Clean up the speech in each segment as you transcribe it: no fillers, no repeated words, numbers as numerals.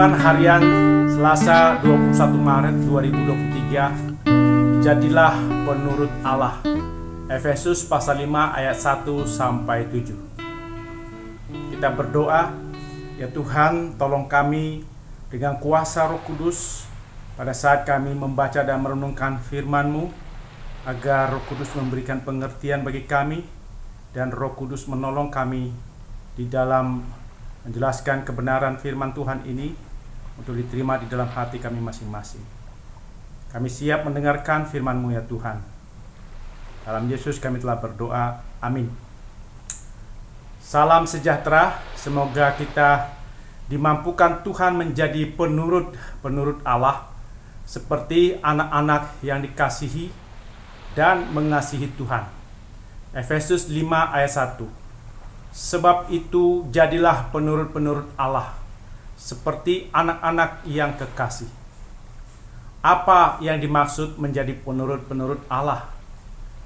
Renungan Harian Selasa 21 Maret 2023. Jadilah penurut Allah. Efesus pasal 5 ayat 1-7. Kita berdoa, ya Tuhan, tolong kami dengan kuasa Roh Kudus pada saat kami membaca dan merenungkan firman-Mu, agar Roh Kudus memberikan pengertian bagi kami dan Roh Kudus menolong kami di dalam menjelaskan kebenaran firman Tuhan ini untuk diterima di dalam hati kami masing-masing. Kami siap mendengarkan firman-Mu ya Tuhan. Dalam Yesus kami telah berdoa. Amin. Salam sejahtera. Semoga kita dimampukan Tuhan menjadi penurut Allah, seperti anak-anak yang dikasihi dan mengasihi Tuhan. Efesus 5 ayat 1. Sebab itu jadilah penurut-penurut Allah, seperti anak-anak yang kekasih. Apa yang dimaksud menjadi penurut-penurut Allah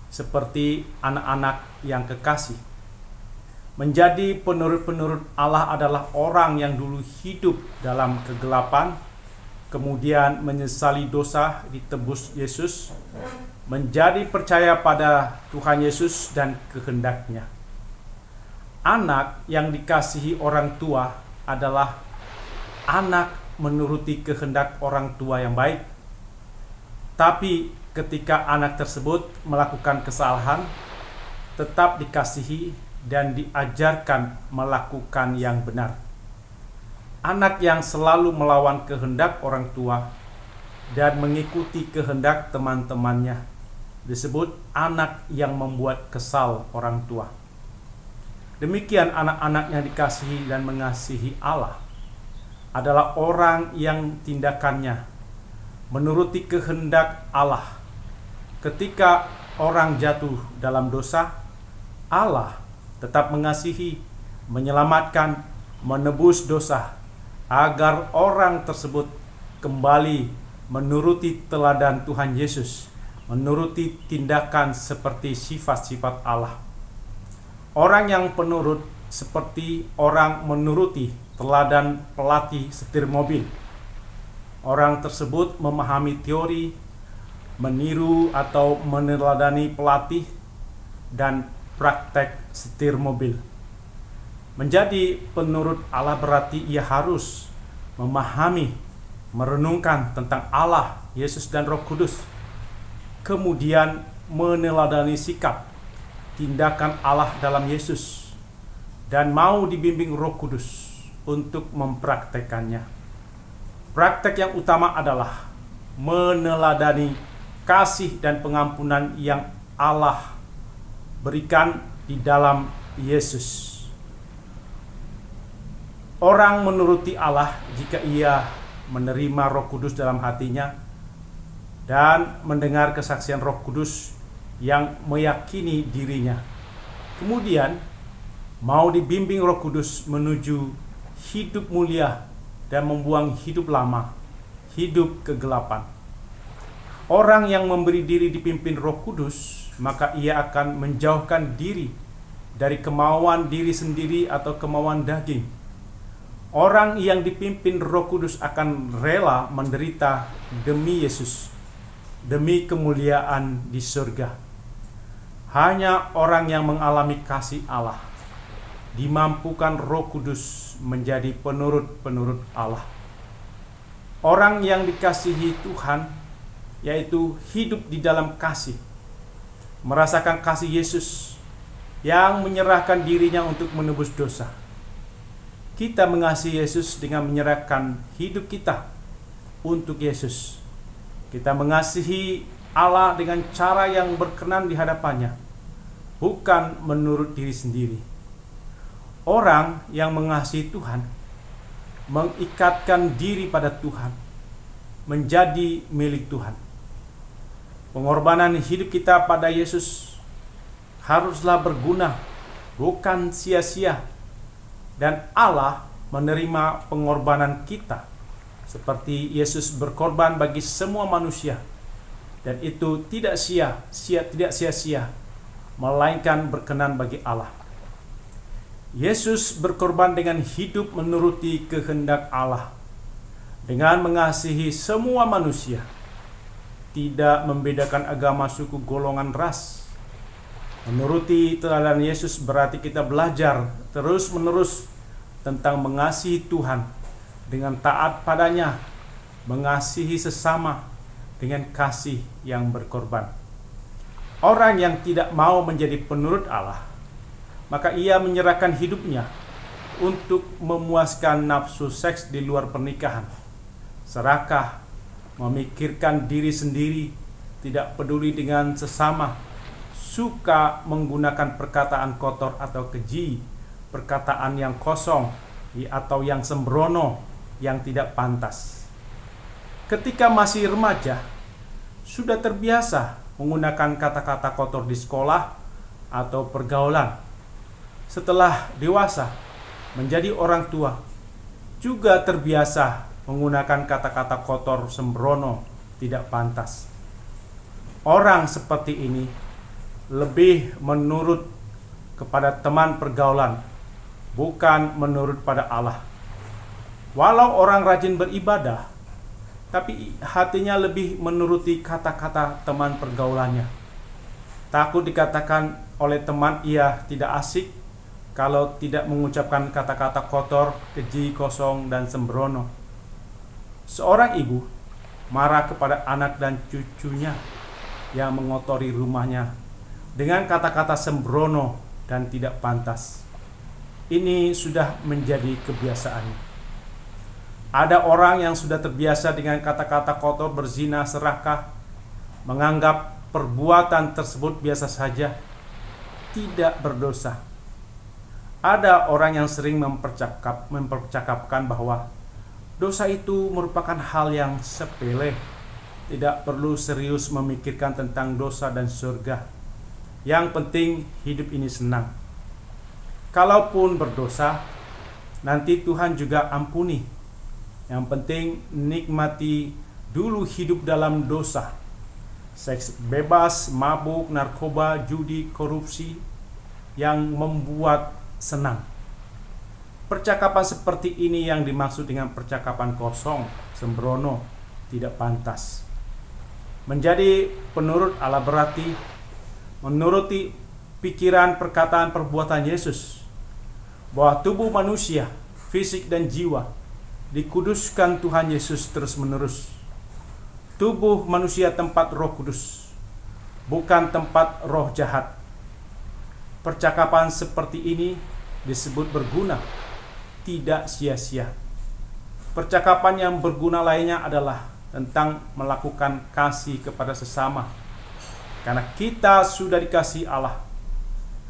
seperti anak-anak yang kekasih? Menjadi penurut-penurut Allah adalah orang yang dulu hidup dalam kegelapan, kemudian menyesali dosa, ditebus Yesus, menjadi percaya pada Tuhan Yesus dan kehendak-Nya. Anak yang dikasihi orang tua adalah anak menuruti kehendak orang tua yang baik. Tapi ketika anak tersebut melakukan kesalahan, tetap dikasihi dan diajarkan melakukan yang benar. Anak yang selalu melawan kehendak orang tua dan mengikuti kehendak teman-temannya disebut anak yang membuat kesal orang tua. Demikian anak-anak yang dikasihi dan mengasihi Allah adalah orang yang tindakannya menuruti kehendak Allah. Ketika orang jatuh dalam dosa, Allah tetap mengasihi, menyelamatkan, menebus dosa, agar orang tersebut kembali menuruti teladan Tuhan Yesus, menuruti tindakan seperti sifat-sifat Allah. Orang yang penurut seperti orang menuruti teladan pelatih setir mobil. Orang tersebut memahami teori, meniru atau meneladani pelatih dan praktek setir mobil. Menjadi penurut Allah berarti ia harus memahami, merenungkan tentang Allah, Yesus dan Roh Kudus, kemudian meneladani sikap, tindakan Allah dalam Yesus, dan mau dibimbing Roh Kudus untuk mempraktekannya. Praktek yang utama adalah meneladani kasih dan pengampunan yang Allah berikan di dalam Yesus. Orang menuruti Allah jika ia menerima Roh Kudus dalam hatinya dan mendengar kesaksian Roh Kudus yang meyakini dirinya. Kemudian mau dibimbing Roh Kudus menuju hidup mulia dan membuang hidup lama, hidup kegelapan. Orang yang memberi diri dipimpin Roh Kudus, maka ia akan menjauhkan diri dari kemauan diri sendiri atau kemauan daging. Orang yang dipimpin Roh Kudus akan rela menderita demi Yesus, demi kemuliaan di surga. Hanya orang yang mengalami kasih Allah dimampukan Roh Kudus menjadi penurut-penurut Allah. Orang yang dikasihi Tuhan, yaitu hidup di dalam kasih, merasakan kasih Yesus yang menyerahkan dirinya untuk menebus dosa. Kita mengasihi Yesus dengan menyerahkan hidup kita untuk Yesus. Kita mengasihi Allah dengan cara yang berkenan di hadapannya, bukan menurut diri sendiri. Orang yang mengasihi Tuhan mengikatkan diri pada Tuhan, menjadi milik Tuhan. Pengorbanan hidup kita pada Yesus haruslah berguna, bukan sia-sia. Dan Allah menerima pengorbanan kita, seperti Yesus berkorban bagi semua manusia. Dan itu tidak sia-sia, melainkan berkenan bagi Allah. Yesus berkorban dengan hidup menuruti kehendak Allah. dengan mengasihi semua manusia, tidak membedakan agama, suku, golongan, ras. Menuruti teladan Yesus berarti kita belajar terus-menerus tentang mengasihi Tuhan dengan taat padanya, mengasihi sesama dengan kasih yang berkorban. Orang yang tidak mau menjadi penurut Allah, maka ia menyerahkan hidupnya untuk memuaskan nafsu seks di luar pernikahan, serakah, memikirkan diri sendiri, tidak peduli dengan sesama, suka menggunakan perkataan kotor atau keji, perkataan yang kosong atau yang sembrono, yang tidak pantas. Ketika masih remaja, sudah terbiasa menggunakan kata-kata kotor di sekolah atau pergaulan. Setelah dewasa, menjadi orang tua, juga terbiasa menggunakan kata-kata kotor, sembrono, tidak pantas. Orang seperti ini lebih menurut kepada teman pergaulan, bukan menurut pada Allah. Walau orang rajin beribadah, tapi hatinya lebih menuruti kata-kata teman pergaulannya. Takut dikatakan oleh teman ia tidak asik kalau tidak mengucapkan kata-kata kotor, keji, kosong, dan sembrono. Seorang ibu marah kepada anak dan cucunya yang mengotori rumahnya dengan kata-kata sembrono dan tidak pantas. Ini sudah menjadi kebiasaannya. Ada orang yang sudah terbiasa dengan kata-kata kotor, berzina, serakah, menganggap perbuatan tersebut biasa saja, tidak berdosa. Ada orang yang sering mempercakapkan bahwa dosa itu merupakan hal yang sepele, tidak perlu serius memikirkan tentang dosa dan surga. Yang penting hidup ini senang. Kalaupun berdosa, nanti Tuhan juga ampuni. Yang penting nikmati dulu hidup dalam dosa. Seks bebas, mabuk, narkoba, judi, korupsi yang membuat senang. Percakapan seperti ini yang dimaksud dengan percakapan kosong, sembrono, tidak pantas. Menjadi penurut Allah berarti menuruti pikiran, perkataan, perbuatan Yesus, bahwa tubuh manusia, fisik dan jiwa dikuduskan Tuhan Yesus terus-menerus. Tubuh manusia tempat Roh Kudus, bukan tempat roh jahat. Percakapan seperti ini disebut berguna, tidak sia-sia. Percakapan yang berguna lainnya adalah tentang melakukan kasih kepada sesama, karena kita sudah dikasihi Allah,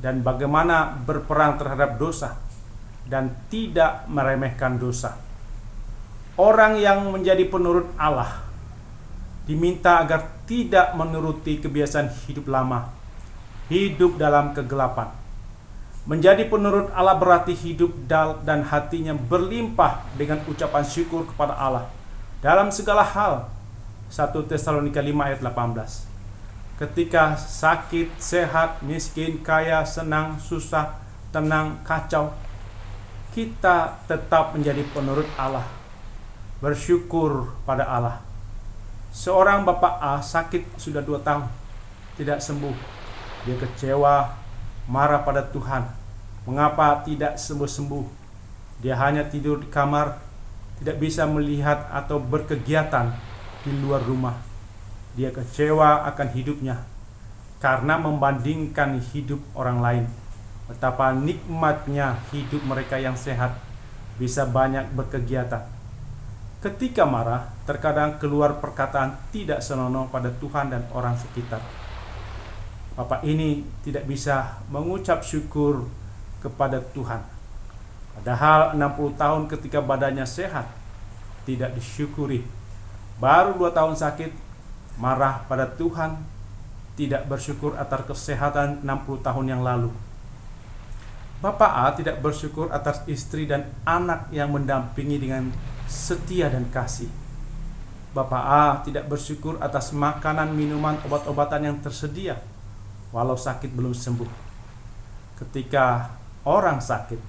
dan bagaimana berperang terhadap dosa dan tidak meremehkan dosa. Orang yang menjadi penurut Allah diminta agar tidak menuruti kebiasaan hidup lama, hidup dalam kegelapan. Menjadi penurut Allah berarti hidup dan hatinya berlimpah dengan ucapan syukur kepada Allah dalam segala hal. 1 Tesalonika 5 ayat 18. Ketika sakit, sehat, miskin, kaya, senang, susah, tenang, kacau, kita tetap menjadi penurut Allah, bersyukur pada Allah. Seorang bapak A sakit sudah 2 tahun, tidak sembuh. Dia kecewa, marah pada Tuhan. Mengapa tidak sembuh-sembuh? Dia hanya tidur di kamar, tidak bisa melihat atau berkegiatan di luar rumah. Dia kecewa akan hidupnya karena membandingkan hidup orang lain. Betapa nikmatnya hidup mereka yang sehat, bisa banyak berkegiatan. Ketika marah, terkadang keluar perkataan tidak senonoh pada Tuhan dan orang sekitar. Bapak ini tidak bisa mengucap syukur kepada Tuhan. Padahal 60 tahun ketika badannya sehat, tidak disyukuri. Baru 2 tahun sakit, marah pada Tuhan, tidak bersyukur atas kesehatan 60 tahun yang lalu. Bapak A tidak bersyukur atas istri dan anak yang mendampingi dengan setia dan kasih. Bapak A tidak bersyukur atas makanan, minuman, obat-obatan yang tersedia, walau sakit belum sembuh. Ketika orang sakit,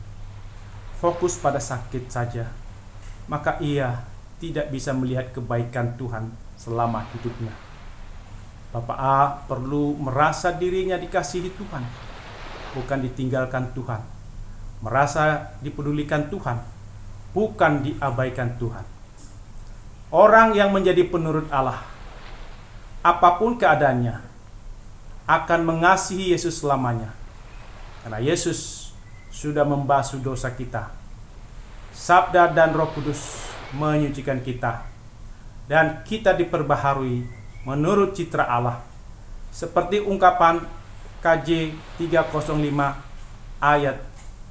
fokus pada sakit saja, maka ia tidak bisa melihat kebaikan Tuhan selama hidupnya. Bapak A perlu merasa dirinya dikasihi Tuhan, bukan ditinggalkan Tuhan. Merasa dipedulikan Tuhan, bukan diabaikan Tuhan. Orang yang menjadi penurut Allah, apapun keadaannya, akan mengasihi Yesus selamanya. Karena Yesus sudah membasuh dosa kita. Sabda dan Roh Kudus menyucikan kita, dan kita diperbaharui menurut citra Allah, seperti ungkapan KJ 305 ayat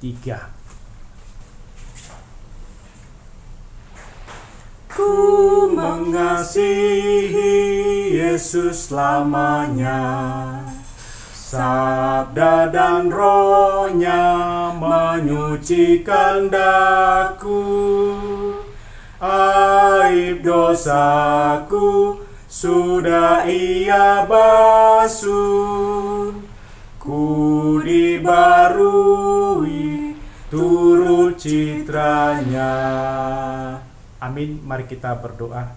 3. Ku mengasihi Yesus selamanya, sabda dan rohnya menyucikan daku. Aib dosaku sudah Ia basuh, ku dibarui turut citranya. Amin. Mari kita berdoa.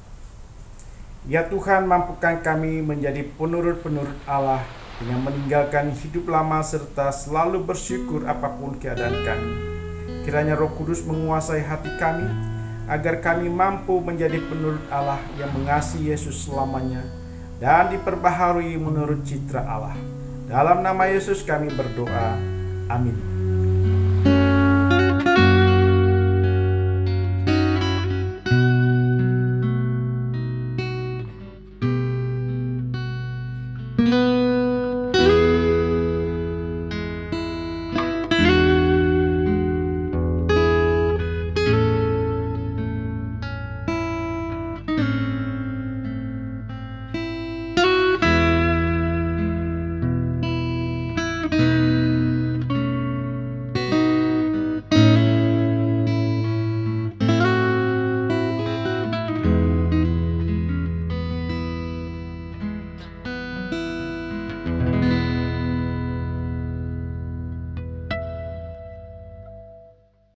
Ya Tuhan, mampukan kami menjadi penurut-penurut Allah dengan meninggalkan hidup lama serta selalu bersyukur apapun keadaan kami. Kiranya Roh Kudus menguasai hati kami, agar kami mampu menjadi penurut Allah yang mengasihi Yesus selamanya dan diperbaharui menurut citra Allah. Dalam nama Yesus kami berdoa. Amin.